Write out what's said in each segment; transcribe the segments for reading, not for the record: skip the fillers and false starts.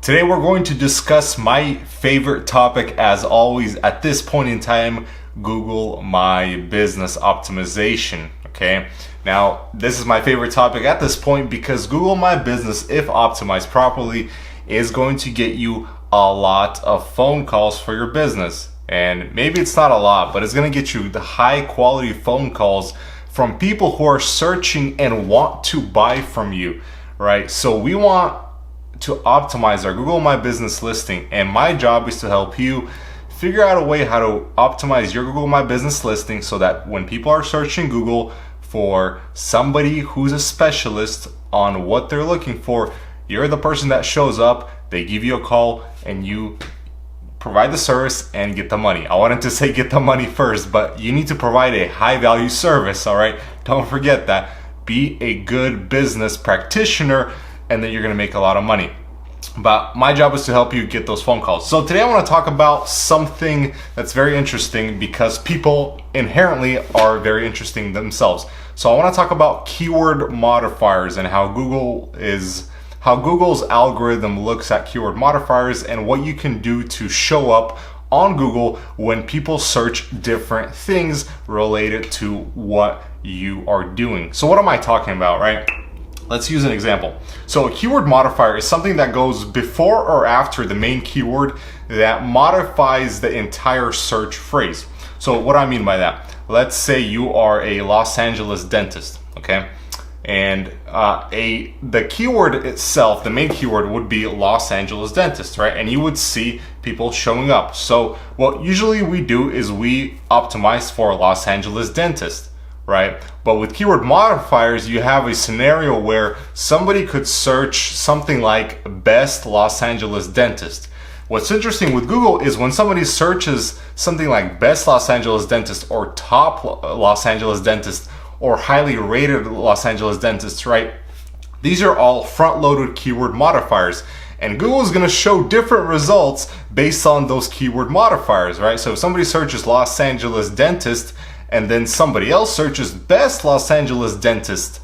Today we're going to discuss my favorite topic as always at this point in time, Google My Business optimization. Okay, now this is my favorite topic at this point because Google My Business, if optimized properly, is going to get you a lot of phone calls for your business. And maybe it's not a lot, but it's going to get you the high quality phone calls from people who are searching and want to buy from you, right? So we want to optimize our Google My Business listing, and my job is to help you figure out a way how to optimize your Google My Business listing so that when people are searching Google for somebody who's a specialist on what they're looking for, you're the person that shows up, they give you a call, and you provide the service and get the money. I wanted to say get the money first, but you need to provide a high value service, all right? Don't forget that. Be a good business practitioner, and then you're gonna make a lot of money. But my job is to help you get those phone calls. So today I wanna talk about something that's very interesting because people inherently are very interesting themselves. So I wanna talk about keyword modifiers and how Google's algorithm looks at keyword modifiers and what you can do to show up on Google when people search different things related to what you are doing. So what am I talking about, right? Let's use an example. So a keyword modifier is something that goes before or after the main keyword that modifies the entire search phrase. So what do I mean by that? Let's say you are a Los Angeles dentist, okay? And the keyword itself, the main keyword would be Los Angeles dentist, right? And you would see people showing up. So what usually we do is we optimize for Los Angeles dentist, right? But with keyword modifiers, you have a scenario where somebody could search something like best Los Angeles dentist. What's interesting with Google is when somebody searches something like best Los Angeles dentist or top Los Angeles dentist or highly rated Los Angeles dentist, right? These are all front-loaded keyword modifiers. And Google is gonna show different results based on those keyword modifiers, right? So if somebody searches Los Angeles dentist, and then somebody else searches best Los Angeles dentist,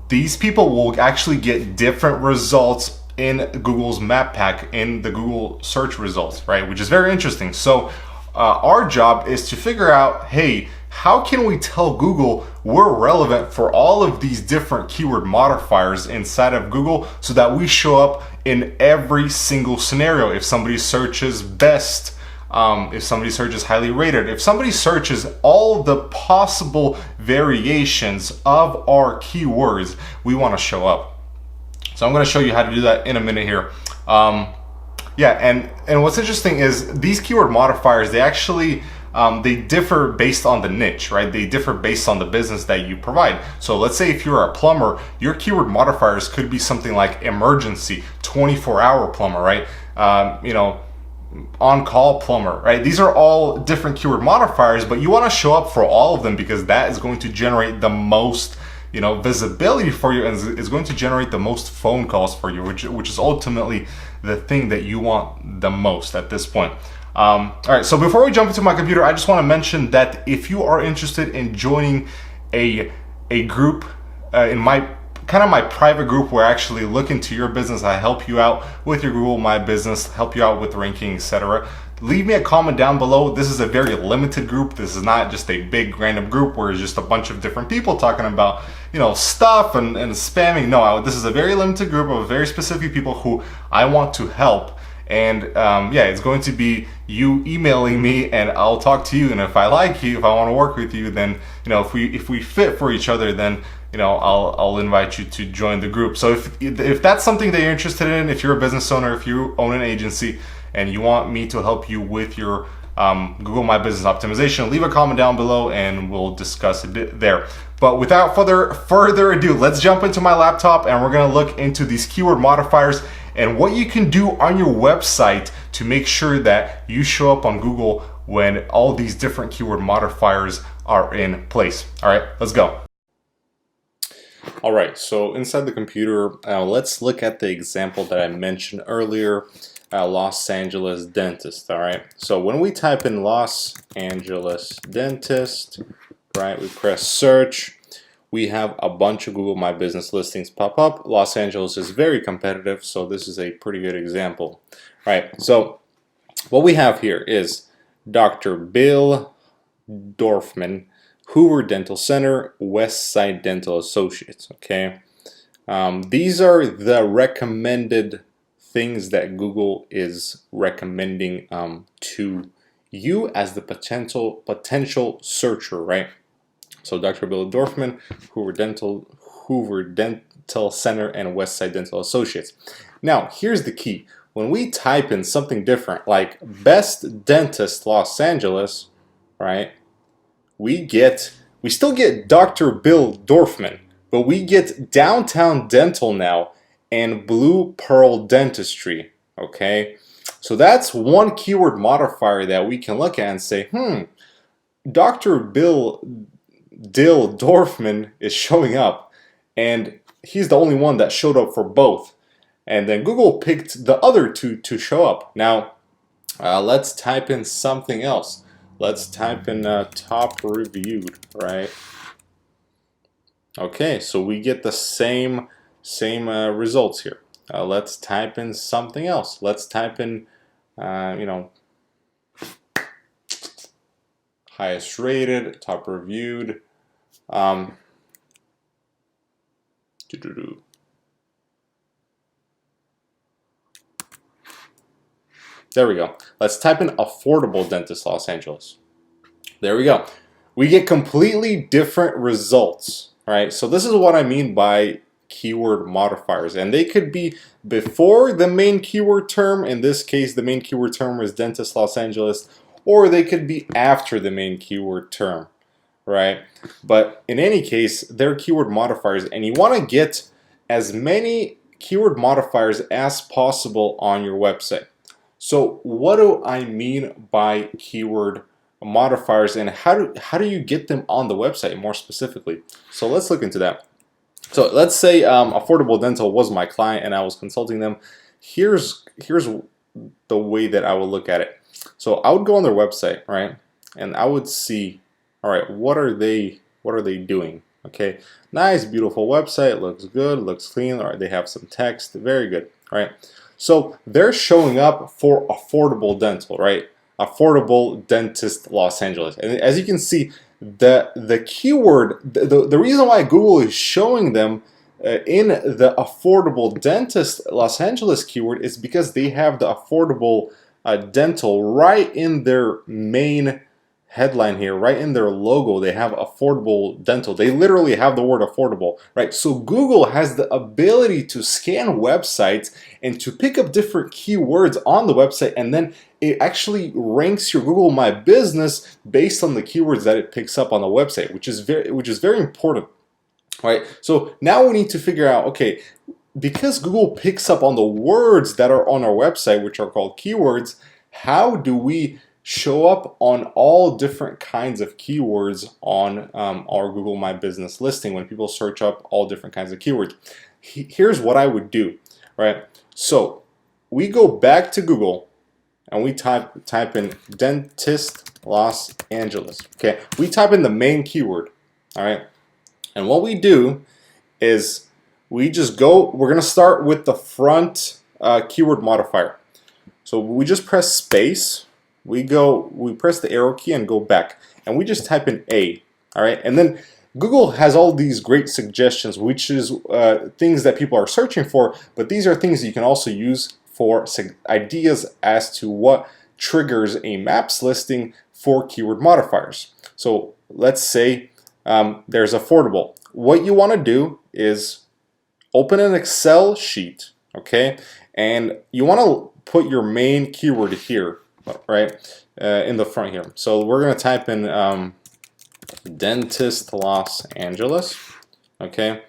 these people will actually get different results in Google's map pack in the Google search results, right? Which is very interesting. So our job is to figure out, hey, how can we tell Google we're relevant for all of these different keyword modifiers inside of Google so that we show up in every single scenario? If somebody searches best, if somebody searches highly rated, if somebody searches all the possible variations of our keywords, we want to show up. So I'm going to show you how to do that in a minute here. And what's interesting is these keyword modifiers, they actually they differ based on the niche, right? They differ based on the business that you provide. So let's say if you're a plumber, your keyword modifiers could be something like emergency, 24-hour plumber, right? On-call plumber, right? These are all different keyword modifiers, but you want to show up for all of them because that is going to generate the most, visibility for you, and is going to generate the most phone calls for you, which is ultimately the thing that you want the most at this point. All right, so before we jump into my computer, I just want to mention that if you are interested in joining a group in my private group where I actually look into your business, I help you out with your Google My Business, help you out with ranking, etc. Leave me a comment down below. This is a very limited group. This is not just a big random group where it's just a bunch of different people talking about, stuff and spamming. No, this is a very limited group of very specific people who I want to help. And it's going to be you emailing me, and I'll talk to you. And if I like you, if I want to work with you, then if we fit for each other, then I'll invite you to join the group. So if that's something that you're interested in, if you're a business owner, if you own an agency, and you want me to help you with your Google My Business optimization, leave a comment down below, and we'll discuss it there. But without further ado, let's jump into my laptop, and we're gonna look into these keyword modifiers and what you can do on your website to make sure that you show up on Google when all these different keyword modifiers are in place. All right, let's go. All right, so inside the computer, let's look at the example that I mentioned earlier, Los Angeles dentist. All right, so when we type in Los Angeles dentist, right, we press search, we have a bunch of Google My Business listings pop up. Los Angeles is very competitive, so this is a pretty good example. Right, so what we have here is Dr. Bill Dorfman, Hoover Dental Center, West Side Dental Associates. Okay, these are the recommended things that Google is recommending to you as the potential searcher, right? So Dr. Bill Dorfman, Hoover Dental Center, and West Side Dental Associates. Now, here's the key. When we type in something different, like Best Dentist Los Angeles, right? We still get Dr. Bill Dorfman, but we get Downtown Dental now and Blue Pearl Dentistry, okay? So that's one keyword modifier that we can look at and say, Dr. Bill Dorfman is showing up, and he's the only one that showed up for both. And then Google picked the other two to show up. Now, let's type in something else. Let's type in top reviewed, right? Okay, so we get the same results here. Let's type in something else. Let's type in, highest rated, top reviewed. There we go. Let's type in affordable dentist Los Angeles. There we go. We get completely different results, right? So this is what I mean by keyword modifiers, and they could be before the main keyword term. In this case, the main keyword term is dentist Los Angeles, or they could be after the main keyword term, right? But in any case, they're keyword modifiers, and you want to get as many keyword modifiers as possible on your website. So what do I mean by keyword modifiers, and how do you get them on the website more specifically? So let's look into that. So let's say Affordable Dental was my client and I was consulting them. Here's the way that I would look at it. So I would go on their website, right? And I would see, all right, what are they doing? Okay, nice, beautiful website, looks good, looks clean. All right, they have some text, very good. All right, so they're showing up for Affordable Dental, right? Affordable Dentist Los Angeles. And as you can see, the keyword, the reason why Google is showing them in the Affordable Dentist Los Angeles keyword is because they have the Affordable Dental right in their main headline here, right in their logo. They have Affordable Dental. They literally have the word affordable, right? So Google has the ability to scan websites and to pick up different keywords on the website, and then it actually ranks your Google My Business based on the keywords that it picks up on the website, which is very important, right? So now we need to figure out, okay, because Google picks up on the words that are on our website, which are called keywords, how do we show up on all different kinds of keywords on our Google My Business listing when people search up all different kinds of keywords? Here's what I would do, right? So we go back to Google and we type in dentist Los Angeles. Okay, we type in the main keyword, all right? And what we do is we just go, we're gonna start with the front keyword modifier. So we just press space, we press the arrow key and go back, and we just type in A, all right? And then Google has all these great suggestions, which is things that people are searching for, but these are things you can also use for ideas as to what triggers a maps listing for keyword modifiers. So let's say there's affordable. What you want to do is open an Excel sheet, okay? And you want to put your main keyword here, right, in the front here. So we're going to type in dentist Los Angeles, okay?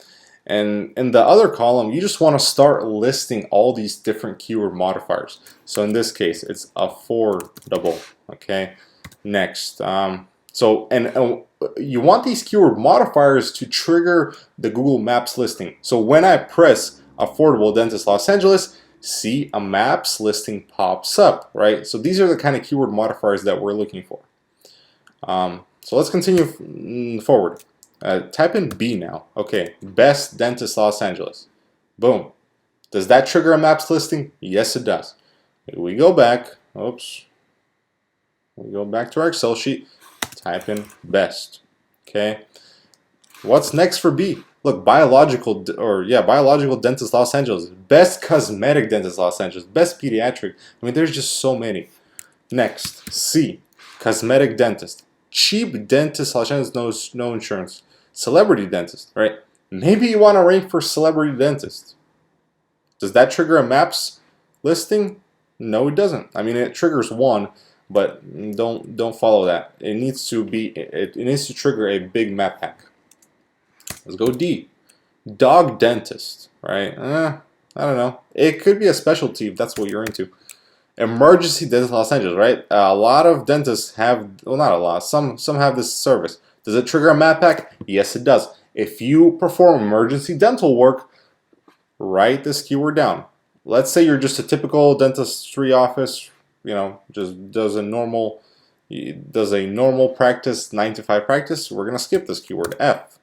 And in the other column, you just want to start listing all these different keyword modifiers. So in this case, it's affordable, okay? Next, you want these keyword modifiers to trigger the Google Maps listing. So when I press affordable dentist Los Angeles, see a maps listing pops up, right? So these are the kind of keyword modifiers that we're looking for. So let's continue forward. Type in B now. Okay, best dentist Los Angeles. Boom. Does that trigger a maps listing? Yes, it does. We go back. Oops. We go back to our Excel sheet. Type in best. Okay. What's next for B? Look, biological dentist Los Angeles, best cosmetic dentist Los Angeles, best pediatric. I mean, there's just so many. Next, C, cosmetic dentist, cheap dentist Los Angeles, no insurance, celebrity dentist, right? Maybe you want to rank for celebrity dentist. Does that trigger a maps listing? No, it doesn't. I mean, it triggers one, but don't follow that. It needs to be it needs to trigger a big map pack. Let's go D. Dog dentist, right? I don't know. It could be a specialty if that's what you're into. Emergency dentist Los Angeles, right? A lot of dentists have, well, not a lot. Some have this service. Does it trigger a map pack? Yes, it does. If you perform emergency dental work, write this keyword down. Let's say you're just a typical dentistry office, just does a normal practice, 9 to 5 practice. We're gonna skip this keyword. F.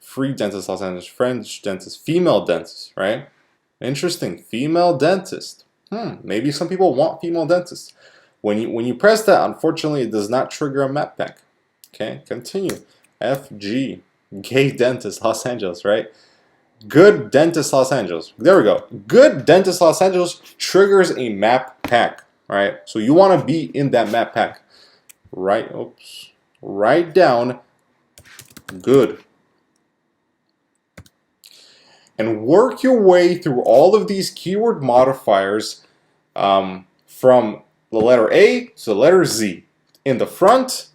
Free dentist Los Angeles, French dentist, female dentist, right? Interesting, female dentist. Maybe some people want female dentists. When you press that, unfortunately, it does not trigger a map pack. Okay, continue. FG, gay dentist Los Angeles, right? Good dentist Los Angeles. There we go. Good dentist Los Angeles triggers a map pack, right? So you want to be in that map pack. Write down good. And work your way through all of these keyword modifiers from the letter A to the letter Z in the front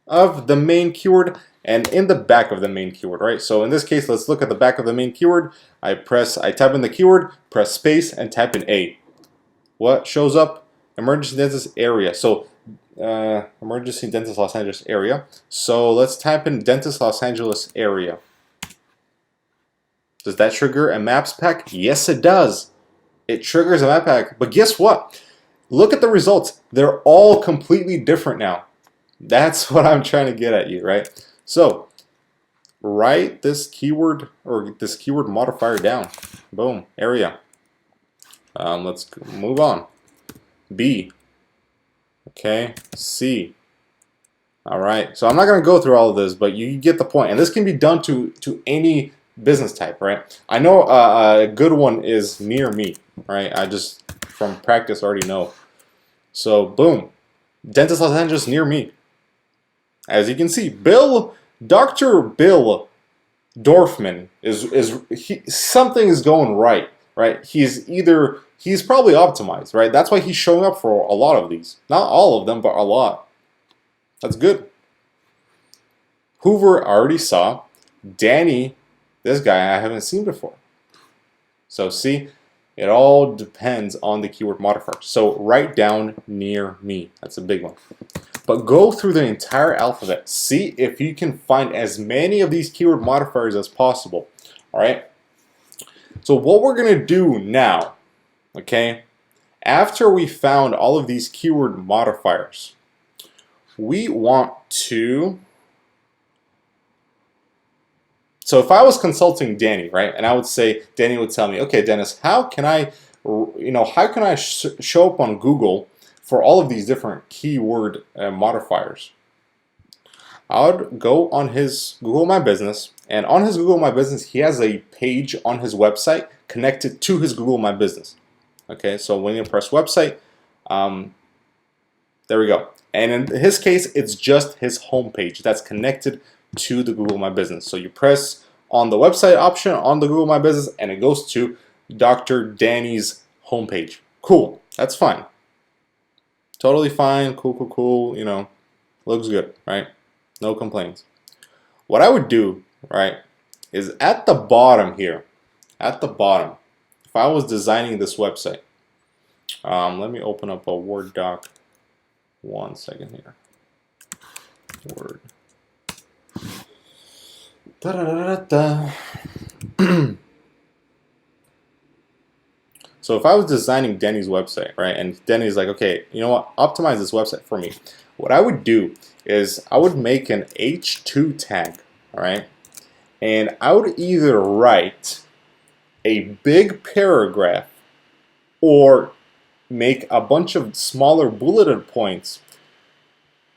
of the main keyword and in the back of the main keyword, right? So in this case, let's look at the back of the main keyword. I type in the keyword, press space, and type in A. What shows up? Emergency dentist area. So emergency dentist Los Angeles area. So let's type in dentist Los Angeles area. Does that trigger a maps pack? Yes, it does. It triggers a map pack. But guess what? Look at the results. They're all completely different now. That's what I'm trying to get at you, right? So write this keyword or this keyword modifier down. Boom, area. Let's move on. B. Okay, C. All right. So I'm not going to go through all of this, but you get the point. And this can be done to any business type, right? I know a good one is near me, right? I just from practice already know. So boom, dentist Los Angeles near me. As you can see, Dr. Bill Dorfman something is going right? He's probably optimized, right? That's why he's showing up for a lot of these. Not all of them, but a lot. That's good. Hoover I already saw. Danny, this guy I haven't seen before. So see, it all depends on the keyword modifier. So write down near me. That's a big one. But go through the entire alphabet. See if you can find as many of these keyword modifiers as possible. All right. So what we're going to do now, okay, after we found all of these keyword modifiers, we want to... So if I was consulting Danny, right, and I would say, Danny would tell me, okay, Dennis, how can I show up on Google for all of these different keyword modifiers? I would go on his Google My Business, and on his Google My Business, he has a page on his website connected to his Google My Business. Okay, so when you press website, there we go. And in his case, it's just his homepage that's connected to the Google My Business. So you press on the website option on the Google My Business and it goes to Dr. Danny's homepage. Cool, that's fine. Totally fine, cool, looks good, right? No complaints. What I would do, right, is at the bottom here, if I was designing this website, let me open up a Word doc. 1 second here. Word. So if I was designing Danny's website, right, and Danny's like, okay, you know what, optimize this website for me. What I would do is I would make an H2 tag, all right? and I would either write a big paragraph or make a bunch of smaller bulleted points,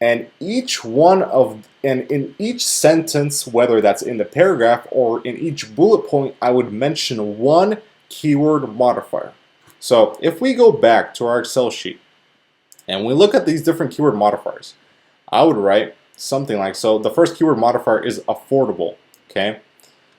and in each sentence, whether that's in the paragraph or in each bullet point, I would mention one keyword modifier. So if we go back to our Excel sheet and we look at these different keyword modifiers, I would write something like, so the first keyword modifier is affordable, okay?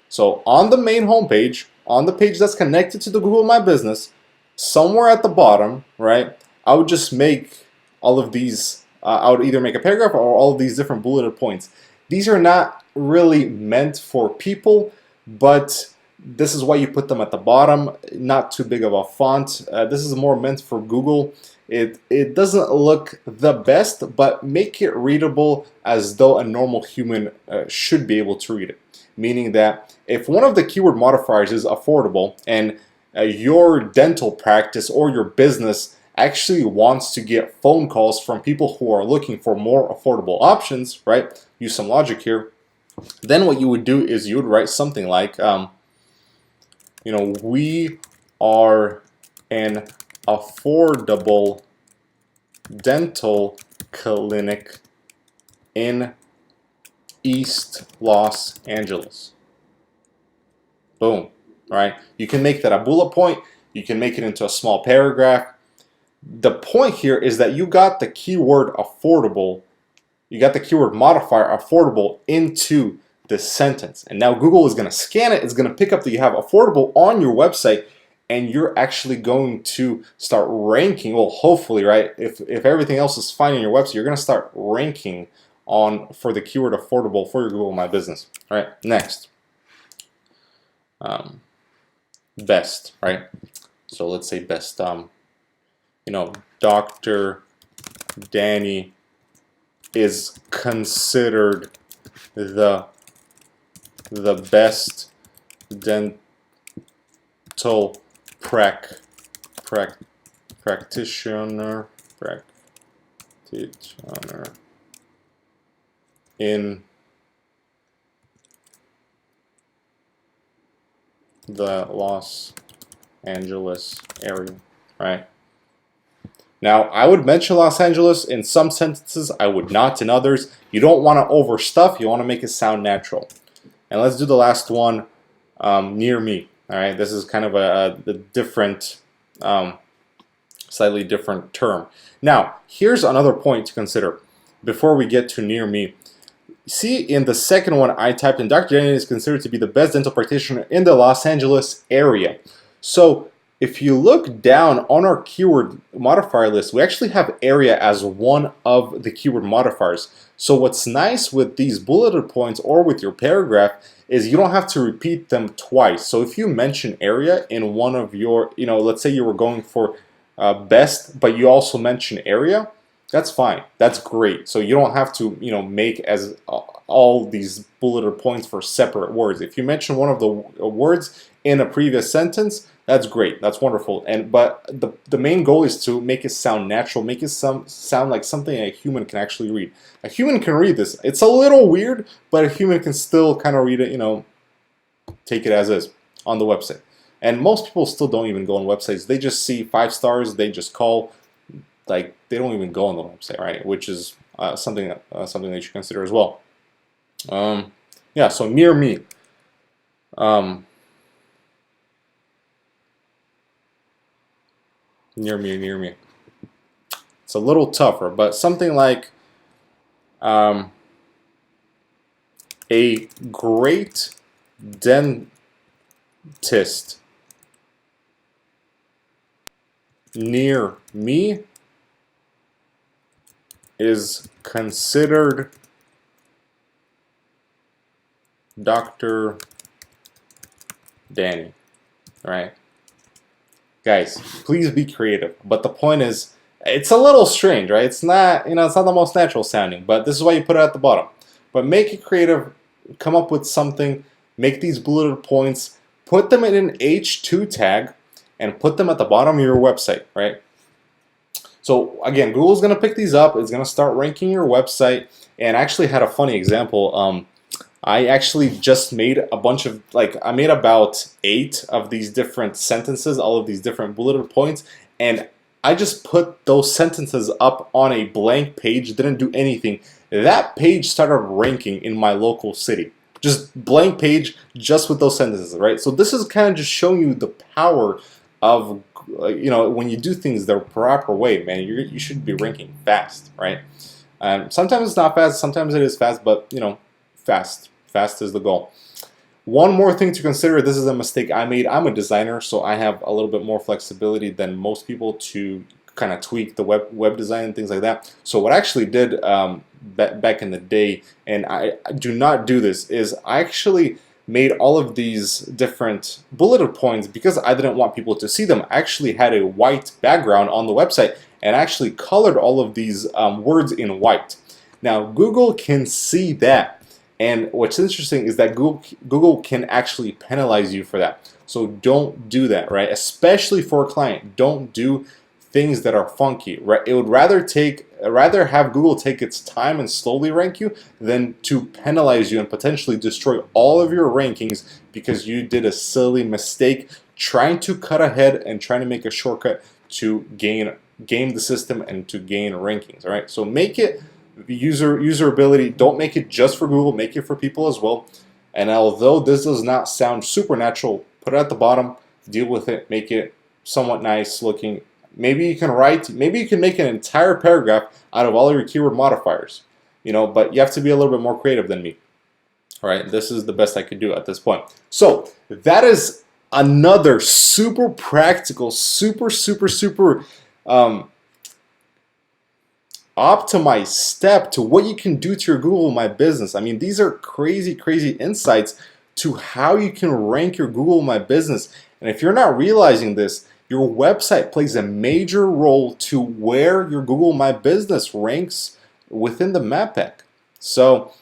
So on the main homepage, on the page that's connected to the Google My Business, somewhere at the bottom, right, I would just make all of these, I would either make a paragraph or all of these different bulleted points. These are not really meant for people, but this is why you put them at the bottom, not too big of a font. This is more meant for Google. It doesn't look the best, but make it readable as though a normal human should be able to read it. Meaning that if one of the keyword modifiers is affordable and your dental practice or your business actually wants to get phone calls from people who are looking for more affordable options, right? Use some logic here. Then what you would do is you would write something like, we are an affordable dental clinic in East Los Angeles. Boom, right? You can make that a bullet point. You can make it into a small paragraph. The point here is that you got the keyword affordable, you got the keyword modifier affordable into the sentence. And now Google is going to scan it. It's going to pick up that you have affordable on your website, and you're actually going to start ranking. Well, hopefully, right? If everything else is fine on your website, you're going to start ranking for the keyword affordable for your Google My Business. All right, next. Best, right? So let's say best. Dr. Danny is considered the best dental practitioner in the Los Angeles area, right? Now, I would mention Los Angeles in some sentences, I would not in others. You don't want to overstuff, you want to make it sound natural. And let's do the last one, near me. All right, this is kind of a different, slightly different term. Now, here's another point to consider before we get to near me. See, in the second one, I typed in Dr. Danny is considered to be the best dental practitioner in the Los Angeles area. So if you look down on our keyword modifier list, we actually have area as one of the keyword modifiers. So what's nice with these bulleted points or with your paragraph is you don't have to repeat them twice. So if you mention area in one of your, let's say you were going for best, but you also mention area, that's fine. That's great. So you don't have to, make as all these bulleted points for separate words. If you mention one of the words in a previous sentence, that's great. That's wonderful. But the main goal is to make it sound natural, make it sound like something a human can actually read. A human can read this. It's a little weird, but a human can still kind of read it, take it as is on the website. And most people still don't even go on websites. They just see 5 stars, they just call, like they don't even go on the website, right? Which is something that you should consider as well. Yeah, so near me. Near me. It's a little tougher, but something like a great dentist near me is considered Dr. Danny, right? Guys, please be creative. But the point is, it's a little strange, right? It's not, it's not the most natural sounding, but this is why you put it at the bottom. But make it creative, come up with something, make these bulleted points, put them in an H2 tag, and put them at the bottom of your website, right? So again, Google's going to pick these up. It's going to start ranking your website. And I actually had a funny example. I actually just made a bunch of, like, I made about 8 of these different sentences, all of these different bulleted points, and I just put those sentences up on a blank page, didn't do anything. That page started ranking in my local city. Just blank page, just with those sentences, right? So this is kind of just showing you the power of, when you do things the proper way, man, you should be ranking fast, right? Sometimes it's not fast, sometimes it is fast, but fast is the goal. One more thing to consider, this is a mistake I made. I'm a designer, so I have a little bit more flexibility than most people to kind of tweak the web design and things like that. So what I actually did back in the day, and I do not do this, is I actually made all of these different bulleted points because I didn't want people to see them. I actually had a white background on the website and actually colored all of these words in white. Now Google can see that. And what's interesting is that Google can actually penalize you for that. So don't do that, right? Especially for a client. Don't do things that are funky, right? It would rather have Google take its time and slowly rank you than to penalize you and potentially destroy all of your rankings because you did a silly mistake trying to cut ahead and trying to make a shortcut to game the system and to gain rankings, all right? So make it usability. Don't make it just for Google, make it for people as well. And although this does not sound supernatural, put it at the bottom, deal with it, make it somewhat nice looking. Maybe you can make an entire paragraph out of all your keyword modifiers, but you have to be a little bit more creative than me. All right, this is the best I could do at this point. So that is another super practical, super optimized step to what you can do to your Google My Business. I mean, these are crazy insights to how you can rank your Google My Business. And if you're not realizing this, your website plays a major role to where your Google My Business ranks within the map pack. So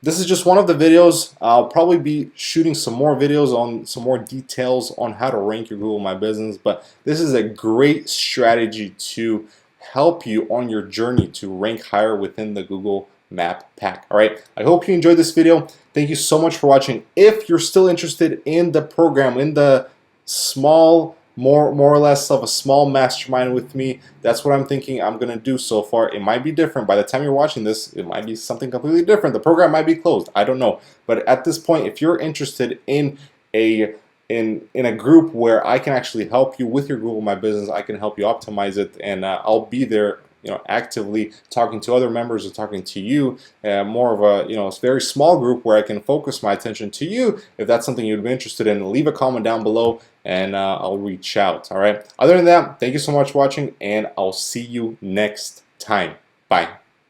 this is just one of the videos. I'll probably be shooting some more videos on some more details on how to rank your Google My Business, but this is a great strategy to help you on your journey to rank higher within the Google Map Pack. All right, I hope you enjoyed this video. Thank you so much for watching. If you're still interested in the program, in the small, more or less of a small mastermind with me, that's what I'm thinking I'm gonna do so far. It might be different. By the time you're watching this, it might be something completely different. The program might be closed. I don't know. But at this point, if you're interested in a group where I can actually help you with your Google My Business, I can help you optimize it, and I'll be there, actively talking to other members or talking to you. More of a very small group where I can focus my attention to you. If that's something you'd be interested in, leave a comment down below, and I'll reach out. All right. Other than that, thank you so much for watching, and I'll see you next time. Bye.